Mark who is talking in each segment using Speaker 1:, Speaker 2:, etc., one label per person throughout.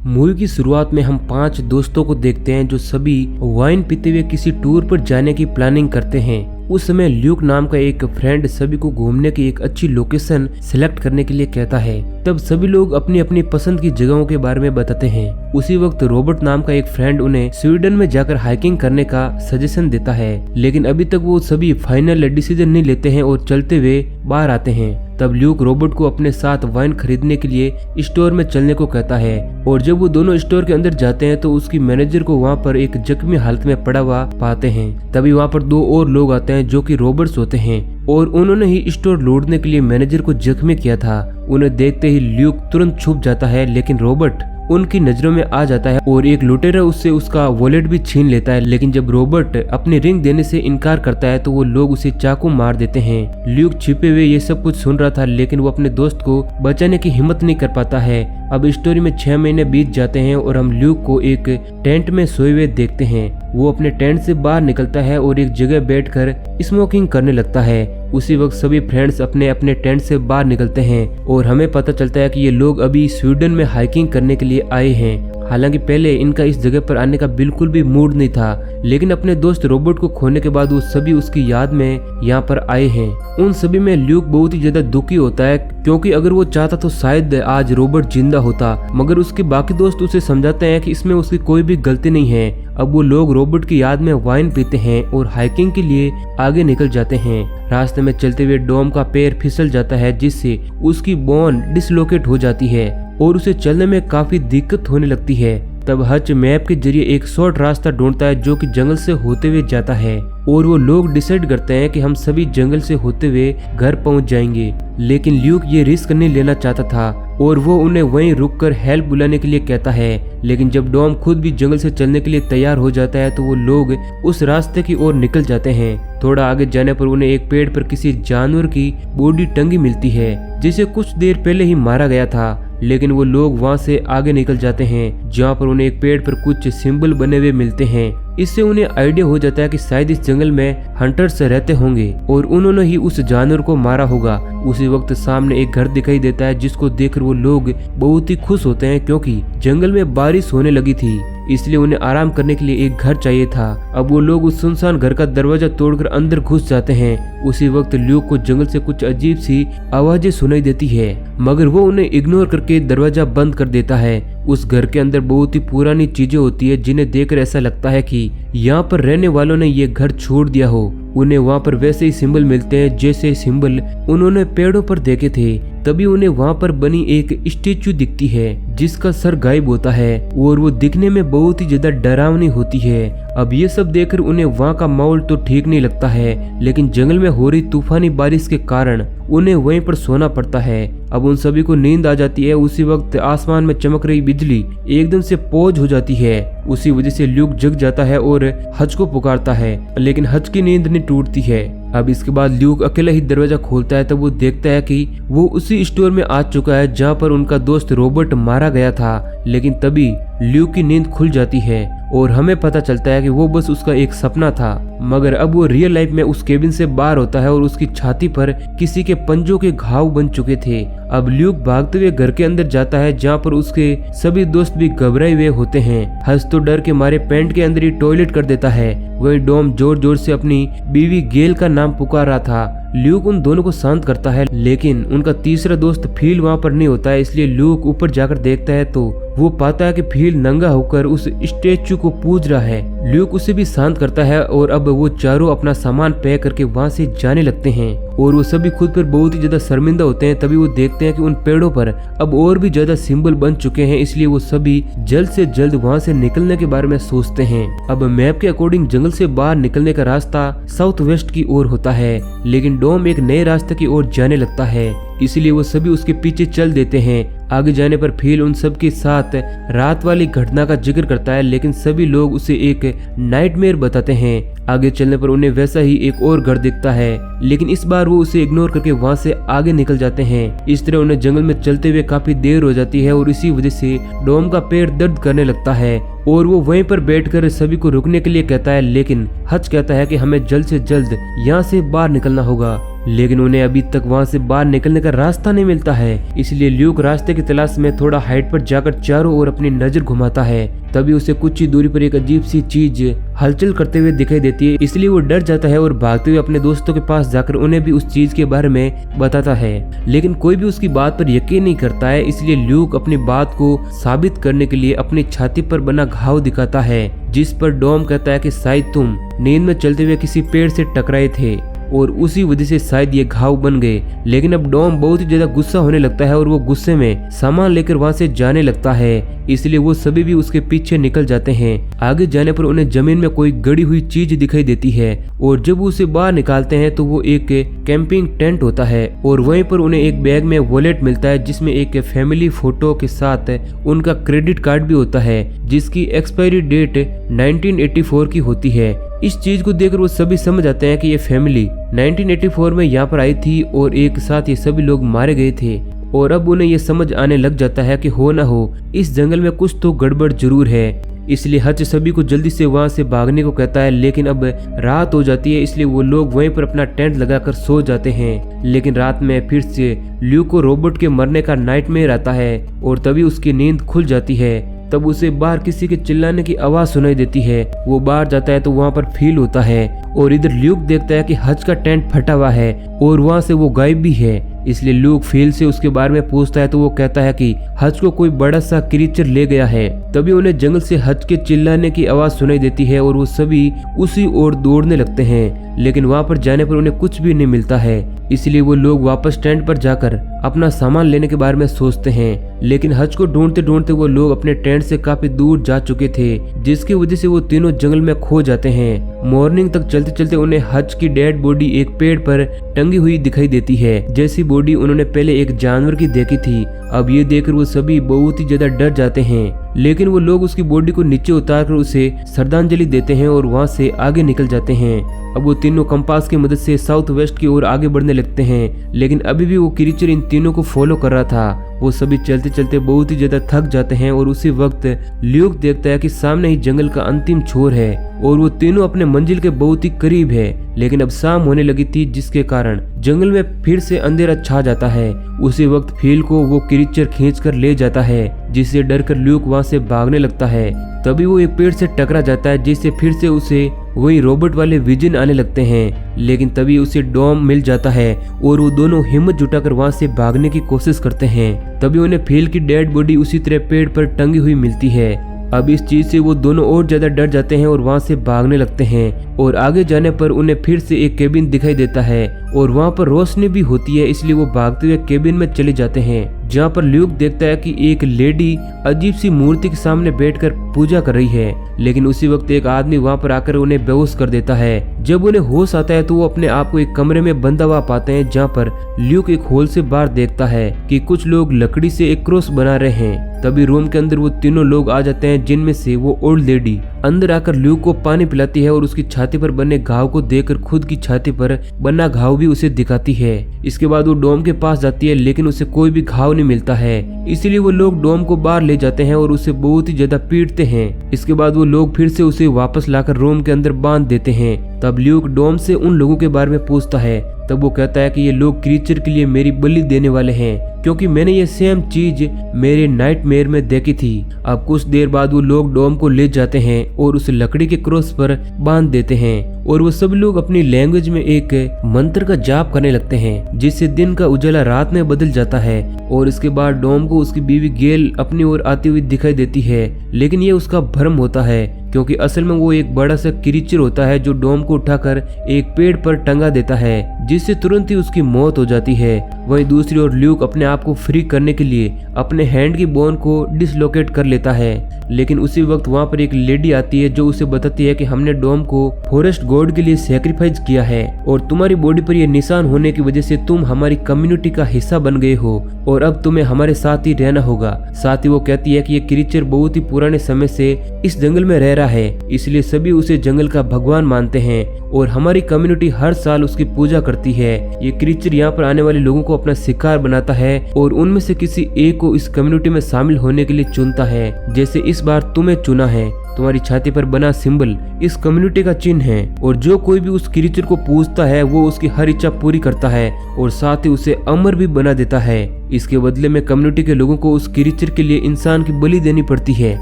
Speaker 1: Movie की शुरुआत में हम 5 दोस्तों को देखते हैं जो सभी वाइन पीते हुए किसी टूर पर जाने की प्लानिंग करते हैं। उस समय ल्यूक नाम का एक फ्रेंड सभी को घूमने की एक अच्छी लोकेशन सिलेक्ट करने के लिए कहता है। तब सभी लोग अपनी अपनी पसंद की जगहों के बारे में बताते हैं। उसी वक्त रॉबर्ट नाम का एक फ्रेंड उन्हें स्वीडन में जाकर हाइकिंग करने का सजेशन देता है, लेकिन अभी तक वो सभी फाइनल डिसीजन नहीं लेते हैं और चलते हुए बाहर आते हैं। तब ल्यूक रॉबर्ट को अपने साथ वाइन खरीदने के लिए स्टोर में चलने को कहता है और जब वो दोनों स्टोर के अंदर जाते हैं तो उसकी मैनेजर को वहाँ पर एक जख्मी हालत में पड़ा हुआ पाते हैं। तभी वहाँ पर 2 और लोग आते हैं जो कि रॉबर्ट्स होते हैं और उन्होंने ही स्टोर लूटने के लिए मैनेजर को जख्मी किया था। उन्हें देखते ही ल्यूक तुरंत छुप जाता है, लेकिन रॉबर्ट उनकी नजरों में आ जाता है और एक लुटेरा उससे उसका वॉलेट भी छीन लेता है। लेकिन जब रॉबर्ट अपनी रिंग देने से इनकार करता है तो वो लोग उसे चाकू मार देते हैं। ल्यूक छिपे हुए ये सब कुछ सुन रहा था, लेकिन वो अपने दोस्त को बचाने की हिम्मत नहीं कर पाता है। अब स्टोरी में 6 महीने बीत जाते हैं और हम ल्यूक को एक टेंट में सोए हुए देखते हैं। वो अपने टेंट से बाहर निकलता है और एक जगह बैठकर स्मोकिंग करने लगता है। उसी वक्त सभी फ्रेंड्स अपने अपने टेंट से बाहर निकलते हैं और हमें पता चलता है कि ये लोग अभी स्वीडन में हाइकिंग करने के लिए आए हैं। हालांकि पहले इनका इस जगह पर आने का बिल्कुल भी मूड नहीं था, लेकिन अपने दोस्त रॉबर्ट को खोने के बाद वो सभी उसकी याद में यहाँ पर आए हैं। उन सभी में ल्यूक बहुत ही ज्यादा दुखी होता है, क्योंकि अगर वो चाहता तो शायद आज रॉबर्ट जिंदा होता, मगर उसके बाकी दोस्त उसे समझाते हैं कि इसमें उसकी कोई भी गलती नहीं है। अब वो लोग रॉबर्ट की याद में वाइन पीते हैं और हाइकिंग के लिए आगे निकल जाते हैं। रास्ते में चलते हुए डॉम का पैर फिसल जाता है, जिससे उसकी बोन डिसलोकेट हो जाती है और उसे चलने में काफी दिक्कत होने लगती है। तब हच मैप के जरिए एक शॉर्ट रास्ता ढूंढता है जो कि जंगल से होते हुए जाता है और वो लोग डिसाइड करते हैं कि हम सभी जंगल से होते हुए घर पहुंच जाएंगे। लेकिन ल्यूक ये रिस्क नहीं लेना चाहता था और वो उन्हें वहीं रुककर हेल्प बुलाने के लिए कहता है। लेकिन जब डॉम खुद भी जंगल से चलने के लिए तैयार हो जाता है तो वो लोग उस रास्ते की ओर निकल जाते हैं। थोड़ा आगे जाने पर उन्हें एक पेड़ पर किसी जानवर की बॉडी टंगी मिलती है, जिसे कुछ देर पहले ही मारा गया था। लेकिन वो लोग वहां से आगे निकल जाते हैं, जहां पर उन्हें एक पेड़ पर कुछ सिंबल बने हुए मिलते हैं। इससे उन्हें आइडिया हो जाता है कि शायद इस जंगल में हंटर्स रहते होंगे और उन्होंने ही उस जानवर को मारा होगा। उसी वक्त सामने एक घर दिखाई देता है, जिसको देखकर वो लोग बहुत ही खुश होते हैं, क्योंकि जंगल में बारिश होने लगी थी, इसलिए उन्हें आराम करने के लिए एक घर चाहिए था। अब वो लोग उस सुनसान घर का दरवाजा तोड़कर अंदर घुस जाते हैं। उसी वक्त ल्यूक को जंगल से कुछ अजीब सी आवाजें सुनाई देती है, मगर वो उन्हें इग्नोर करके दरवाजा बंद कर देता है। उस घर के अंदर बहुत ही पुरानी चीजें होती है, जिन्हें देखकर ऐसा लगता है कि यहाँ पर रहने वालों ने ये घर छोड़ दिया हो। उन्हें वहाँ पर वैसे ही सिंबल मिलते हैं जैसे सिंबल उन्होंने पेड़ों पर देखे थे। तभी उन्हें वहाँ पर बनी एक स्टेचू दिखती है, जिसका सर गायब होता है और वो दिखने में बहुत ही ज्यादा डरावनी होती है। अब ये सब देखकर उन्हें वहाँ का माहौल तो ठीक नहीं लगता है, लेकिन जंगल में हो रही तूफानी बारिश के कारण उन्हें वहीं पर सोना पड़ता है। अब उन सभी को नींद आ जाती है। उसी वक्त आसमान में चमक रही बिजली एकदम से पॉज हो जाती है। उसी वजह से ल्यूक जग जाता है और हच को पुकारता है, लेकिन हच की नींद नहीं टूटती है। अब इसके बाद ल्यूक अकेला ही दरवाजा खोलता है, तब वो देखता है कि वो उसी स्टोर में आ चुका है जहाँ पर उनका दोस्त रॉबर्ट मारा गया था। लेकिन तभी ल्यूक की नींद खुल जाती है और हमें पता चलता है कि वो बस उसका एक सपना था, मगर अब वो रियल लाइफ में उस केबिन से बाहर होता है और उसकी छाती पर किसी के पंजों के घाव बन चुके थे। अब ल्यूक भागते हुए घर के अंदर जाता है, जहाँ पर उसके सभी दोस्त भी घबराए हुए होते हैं। हंस तो डर के मारे पैंट के अंदर ही टॉयलेट कर देता है। वहीं डॉम जोर जोर से अपनी बीवी गेल का नाम पुकार रहा था। ल्यूक उन दोनों को शांत करता है, लेकिन उनका तीसरा दोस्त फील वहाँ पर नहीं होता है। इसलिए ल्यूक ऊपर जाकर देखता है तो वो पाता है कि फील नंगा होकर उस स्टेचू को पूज रहा है। ल्यूक उसे भी शांत करता है और अब वो चारों अपना सामान पैक करके वहाँ से जाने लगते हैं और वो सभी खुद पर बहुत ही ज्यादा शर्मिंदा होते हैं। तभी वो देखते हैं कि उन पेड़ों पर अब और भी ज्यादा सिंबल बन चुके हैं, इसलिए वो सभी जल्द से जल्द वहाँ से निकलने के बारे में सोचते हैं। अब मैप के अकॉर्डिंग जंगल से बाहर निकलने का रास्ता साउथ वेस्ट की ओर होता है, लेकिन डॉम एक नए रास्ते की ओर जाने लगता है, इसलिए वो सभी उसके पीछे चल देते हैं। आगे जाने पर फील उन सब के साथ रात वाली घटना का जिक्र करता है, लेकिन सभी लोग उसे एक नाइटमेयर बताते हैं। आगे चलने पर उन्हें वैसा ही एक और घर दिखता है, लेकिन इस बार वो उसे इग्नोर करके वहां से आगे निकल जाते हैं। इस तरह उन्हें जंगल में चलते हुए काफी देर हो जाती है और इसी वजह से डॉम का पैर दर्द करने लगता है और वो वहीं पर बैठकर सभी को रुकने के लिए कहता है, लेकिन हच कहता है कि हमें जल्द से जल्द यहाँ से बाहर निकलना होगा। लेकिन उन्हें अभी तक वहां से बाहर निकलने का रास्ता नहीं मिलता है। इसलिए ल्यूक रास्ते की तलाश में थोड़ा हाइट पर जाकर चारों ओर अपनी नजर घुमाता है। तभी उसे कुछ ही दूरी पर एक अजीब सी चीज हलचल करते हुए दिखाई देती है। इसलिए वो डर जाता है और भागते हुए अपने दोस्तों के पास जाकर उन्हें भी उस चीज के बारे में बताता है, लेकिन कोई भी उसकी बात पर यकीन नहीं करता है। इसलिए ल्यूक अपनी बात को साबित करने के लिए अपनी छाती पर बना घाव दिखाता है, जिस पर डॉम कहता है कि शायद तुम नींद में चलते हुए किसी पेड़ से टकराए थे और उसी वजह से शायद ये घाव बन गए। लेकिन अब डॉम बहुत ही ज्यादा गुस्सा होने लगता है और वो गुस्से में सामान लेकर वहां से जाने लगता है। इसलिए वो सभी भी उसके पीछे निकल जाते हैं। आगे जाने पर उन्हें जमीन में कोई गड़ी हुई चीज दिखाई देती है और जब वो उसे बाहर निकालते हैं तो वो एक कैंपिंग टेंट होता है और वहीं पर उन्हें एक बैग में वॉलेट मिलता है, जिसमें एक फैमिली फोटो के साथ उनका क्रेडिट कार्ड भी होता है, जिसकी एक्सपायरी डेट 1984 की होती है। इस चीज को देखकर वो सभी समझ आते हैं कि ये फैमिली 1984 में यहाँ पर आई थी और एक साथ ये सभी लोग मारे गए थे। और अब उन्हें ये समझ आने लग जाता है कि हो ना हो इस जंगल में कुछ तो गड़बड़ जरूर है। इसलिए हच सभी को जल्दी से वहां से भागने को कहता है, लेकिन अब रात हो जाती है। इसलिए वो लोग वहीं पर अपना टेंट लगाकर सो जाते हैं। लेकिन रात में फिर से ल्यूक को रोबोट के मरने का नाइटमेयर आता है और तभी उसकी नींद खुल जाती है। तब उसे बाहर किसी के चिल्लाने की आवाज सुनाई देती है। वो बाहर जाता है तो वहाँ पर फील होता है और इधर ल्यूक देखता है कि हच का टेंट फटा हुआ है और वहाँ से वो गायब भी है। इसलिए ल्यूक फील से उसके बारे में पूछता है तो वो कहता है कि हच को कोई बड़ा सा क्रीचर ले गया है। तभी उन्हें जंगल से हच के चिल्लाने की आवाज सुनाई देती है और वो सभी उसी ओर दौड़ने लगते हैं, लेकिन वहां पर जाने पर उन्हें कुछ भी नहीं मिलता है। इसलिए वो लोग वापस टेंट पर जाकर अपना सामान लेने के बारे में सोचते हैं। लेकिन हच को ढूंढते ढूंढते वो लोग अपने टेंट से काफी दूर जा चुके थे, जिसकी वजह से वो तीनों जंगल में खो जाते हैं। मॉर्निंग तक चलते चलते उन्हें हच की डेड बॉडी एक पेड़ पर टंगी हुई दिखाई देती है, जैसी बॉडी उन्होंने पहले एक जानवर की देखी थी। अब ये देखकर वो सभी बहुत ही ज्यादा डर जाते हैं, लेकिन वो लोग उसकी बॉडी को नीचे उतारकर उसे श्रद्धांजलि देते हैं और वहां से आगे निकल जाते हैं। अब वो तीनों कंपास की मदद से साउथ वेस्ट की ओर आगे बढ़ने लगते हैं, लेकिन अभी भी वो क्रीचर इन तीनों को फॉलो कर रहा था। वो सभी चलते चलते बहुत ही ज्यादा थक जाते हैं और उसी वक्त ल्यूक देखता है कि सामने ही जंगल का अंतिम छोर है और वो तीनों अपने मंजिल के बहुत ही करीब है। लेकिन अब शाम होने लगी थी, जिसके कारण जंगल में फिर से अंधेरा छा जाता है। उसी वक्त फील को वो क्रीचर खींचकर ले जाता है, जिससे डरकर ल्यूक वहां से भागने लगता है। तभी वो एक पेड़ से टकरा जाता है, जिससे फिर से उसे वही रोबोट वाले विजन आने लगते हैं। लेकिन तभी उसे डॉम मिल जाता है और वो दोनों हिम्मत जुटाकर वहां से भागने की कोशिश करते हैं। तभी उन्हें फील की डेड बॉडी उसी तरह पेड़ पर टंगी हुई मिलती है। अब इस चीज से वो दोनों और ज्यादा डर जाते हैं और वहां से भागने लगते हैं। और आगे जाने पर उन्हें फिर से एक केबिन दिखाई देता है और वहां पर रोशनी भी होती है, इसलिए वो भागते हुए केबिन में चले जाते हैं, जहां पर ल्यूक देखता है कि एक लेडी अजीब सी मूर्ति के सामने बैठकर पूजा कर रही है। लेकिन उसी वक्त एक आदमी वहां पर आकर उन्हें बेहोश कर देता है। जब उन्हें होश आता है तो वो अपने आप को एक कमरे में बंधा हुआ पाते हैं, जहाँ पर ल्यूक एक होल से बाहर देखता है कि कुछ लोग लकड़ी से एक क्रॉस बना रहे हैं। तभी रूम के अंदर वो तीनों लोग आ जाते हैं, जिनमें से वो ओल्ड लेडी अंदर आकर ल्यूक को पानी पिलाती है और उसकी छाती पर बने घाव को देखकर खुद की छाती पर बना घाव भी उसे दिखाती है। इसके बाद वो डॉम के पास जाती है, लेकिन उसे कोई भी घाव नहीं मिलता है। इसीलिए वो लोग डॉम को बाहर ले जाते हैं और उसे बहुत ही ज्यादा पीटते हैं। इसके बाद वो लोग फिर से उसे वापस लाकर रूम के अंदर बांध देते हैं। तब ल्यूक डॉम से उन लोगों के बारे में पूछता है। तब वो कहता है कि ये लोग क्रीचर के लिए मेरी बलि देने वाले हैं, क्योंकि मैंने ये सेम चीज मेरे नाइटमेयर में देखी थी। अब कुछ देर बाद वो लोग डॉम को ले जाते हैं और उसे लकड़ी के क्रॉस पर बांध देते हैं और वो सब लोग अपनी लैंग्वेज में एक मंत्र का जाप करने लगते हैं, जिससे दिन का उजाला रात में बदल जाता है। और इसके बाद डॉम को उसकी बीवी गेल अपनी ओर आती हुई दिखाई देती है, लेकिन ये उसका भ्रम होता है, क्योंकि असल में वो एक बड़ा सा क्रीचर होता है जो डॉम को उठाकर एक पेड़ पर टंगा देता है, जिससे तुरंत ही उसकी मौत हो जाती है। वहीं दूसरी ओर ल्यूक अपने आप को फ्री करने के लिए अपने हैंड की बोन को डिसलोकेट कर लेता है। लेकिन उसी वक्त वहां पर एक लेडी आती है जो उसे बताती है कि हमने डॉम को फॉरेस्ट गॉड के लिए सैक्रिफाइस किया है और तुम्हारी बॉडी पर यह निशान होने की वजह से तुम हमारी कम्युनिटी का हिस्सा बन गए हो और अब तुम्हें हमारे साथ ही रहना होगा। साथ ही वो कहती है कि ये क्रीचर बहुत ही पुराने समय से इस जंगल में रह रहा है, इसलिए सभी उसे जंगल का भगवान मानते हैं और हमारी कम्युनिटी हर साल उसकी पूजा करती है। ये क्रीचर यहाँ पर आने वाले लोगों को अपना शिकार बनाता है और उनमें से किसी एक को इस कम्युनिटी में शामिल होने के लिए चुनता है, जैसे इस बार तुम्हें चुना है। तुम्हारी छाती पर बना सिंबल इस कम्युनिटी का चिन्ह है और जो कोई भी उस क्रीचर को पूजता है वो उसकी हर इच्छा पूरी करता है और साथ ही उसे अमर भी बना देता है। इसके बदले में कम्युनिटी के लोगों को उस क्रीचर के लिए इंसान की बलि देनी पड़ती है।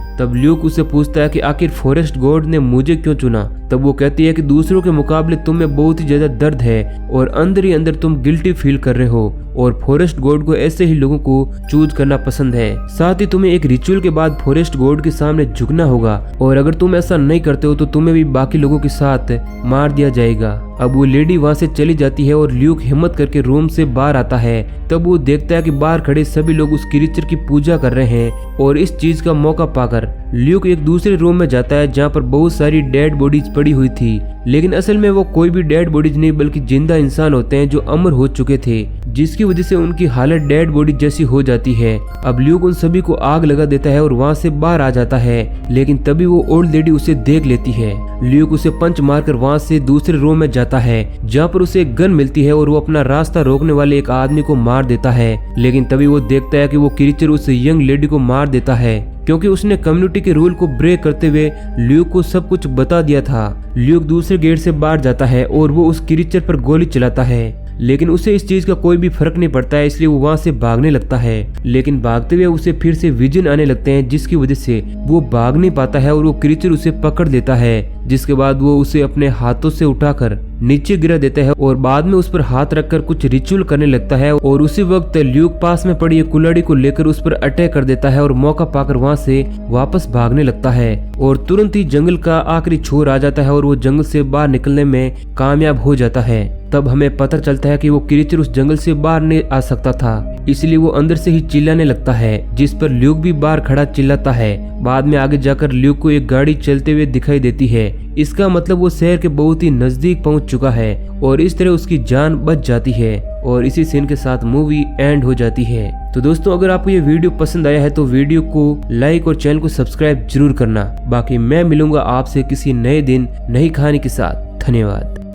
Speaker 1: तब ल्यूक उससे पूछता है कि आखिर फॉरेस्ट गॉड ने मुझे क्यों चुना। तब वो कहती है कि दूसरों के मुकाबले तुम में बहुत ही ज्यादा दर्द है और अंदर ही अंदर तुम गिल्टी फील कर रहे हो और फॉरेस्ट गॉड को ऐसे ही लोगों को चूज करना पसंद है। साथ ही तुम्हें एक रिचुअल के बाद फॉरेस्ट गॉड के सामने झुकना होगा और अगर तुम ऐसा नहीं करते हो तो तुम्हें भी बाकी लोगों के साथ मार दिया जाएगा। अब वो लेडी वहां से चली जाती है और ल्यूक हिम्मत करके रूम से बाहर आता है। तब वो देखता है कि बाहर खड़े सभी लोग उस क्रीचर की पूजा कर रहे हैं और इस चीज का मौका पाकर ल्यूक एक दूसरे रूम में जाता है जहाँ पर बहुत सारी डेड बॉडीज पड़ी हुई थी, लेकिन असल में वो कोई भी डेड बॉडीज नहीं बल्कि जिंदा इंसान होते हैं जो अमर हो चुके थे, जिसकी वजह से उनकी हालत डेड बॉडी जैसी हो जाती है। अब ल्यूक उन सभी को आग लगा देता है और वहाँ से बाहर आ जाता है, लेकिन तभी वो ओल्ड लेडी उसे देख लेती है। ल्यूक उसे पंच मारकर वहाँ से दूसरे रूम में जाता है जहाँ पर उसे एक गन मिलती है और वो अपना रास्ता रोकने वाले एक आदमी को मार देता है, लेकिन तभी वो देखता है कि वो क्रीचर उस यंग लेडी को मार देता है क्योंकि उसने कम्युनिटी के रूल को ब्रेक करते हुए ल्यूक को सब कुछ बता दिया था। ल्यूक दूसरे गेट से बाहर जाता है और वो उस क्रीचर पर गोली चलाता है, लेकिन उसे इस चीज का कोई भी फर्क नहीं पड़ता है, इसलिए वो वहां से भागने लगता है। लेकिन भागते हुए उसे फिर से विजन आने लगते हैं जिसकी वजह से वो भाग नहीं पाता है और वो क्रीचर उसे पकड़ लेता है, जिसके बाद वो उसे अपने हाथों से उठाकर नीचे गिरा देता है और बाद में उस पर हाथ रखकर कुछ रिचुअल करने लगता है। और उसी वक्त ल्यूक पास में पड़ी एक कुल्हाड़ी को लेकर उस पर अटैक कर देता है और मौका पाकर वहां से वापस भागने लगता है और तुरंत ही जंगल का आखिरी छोर आ जाता है और वो जंगल से बाहर निकलने में कामयाब हो जाता है। तब हमें पता चलता है कि वो क्रीचर उस जंगल से बाहर नहीं आ सकता था, इसलिए वो अंदर से ही चिल्लाने लगता है, जिस पर ल्यूक भी बाहर खड़ा चिल्लाता है। बाद में आगे जाकर ल्यूक को एक गाड़ी चलते हुए दिखाई देती है, इसका मतलब वो शहर के बहुत ही नजदीक पहुंच चुका है और इस तरह उसकी जान बच जाती है और इसी सीन के साथ मूवी एंड हो जाती है। तो दोस्तों, अगर आपको ये वीडियो पसंद आया है तो वीडियो को लाइक और चैनल को सब्सक्राइब जरूर करना। बाकी मैं मिलूंगा आपसे किसी नए दिन नई कहानी के साथ। धन्यवाद।